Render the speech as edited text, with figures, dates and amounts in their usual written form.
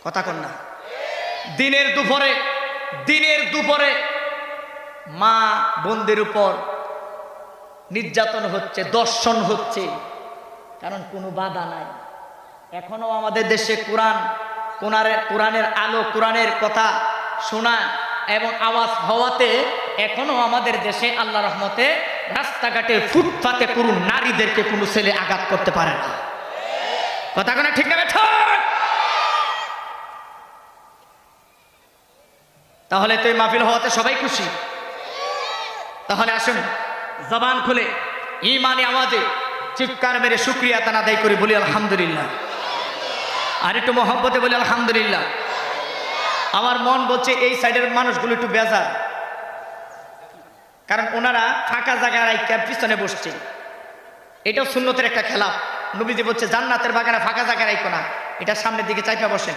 কথা কন না। দিনের দুপুরে মা বোনদের উপর নির্যাতন হচ্ছে, দর্শন হচ্ছে, কারণ কোনো বাধা নাই। এখনো আমাদের দেশে কোরআনের আলো, কোরআনের কথা শোনা এবং আওয়াজ হওয়াতে এখনো আমাদের দেশে আল্লাহ রহমতে রাস্তাঘাটে ফুটপাতে পুরো নারীদেরকে কোনো ছেলে আঘাত করতে পারে না। কথা কোন ঠিক না? তাহলে তো এই মাহফিল হওয়াতে সবাই খুশি। তাহলে আসুন জবান খুলে ঈমানি আওয়াজে চিৎকার মেরে শুকরিয়া তান আদায় করে বলি আলহামদুলিল্লাহ। আর একটু মহব্বতে বলি আলহামদুলিল্লাহ। আমার মন বলছে এই সাইডের মানুষগুলো একটু বেজার, কারণ ওনারা ফাঁকা জায়গায় রাইখা পিছনে বসছে। এটাও সুন্নতের একটা খেলা। নবীজি বলছে জান্নাতের বাগানে ফাঁকা জায়গায় রাইখো না, এটা সামনের দিকে চাইপা বসেন।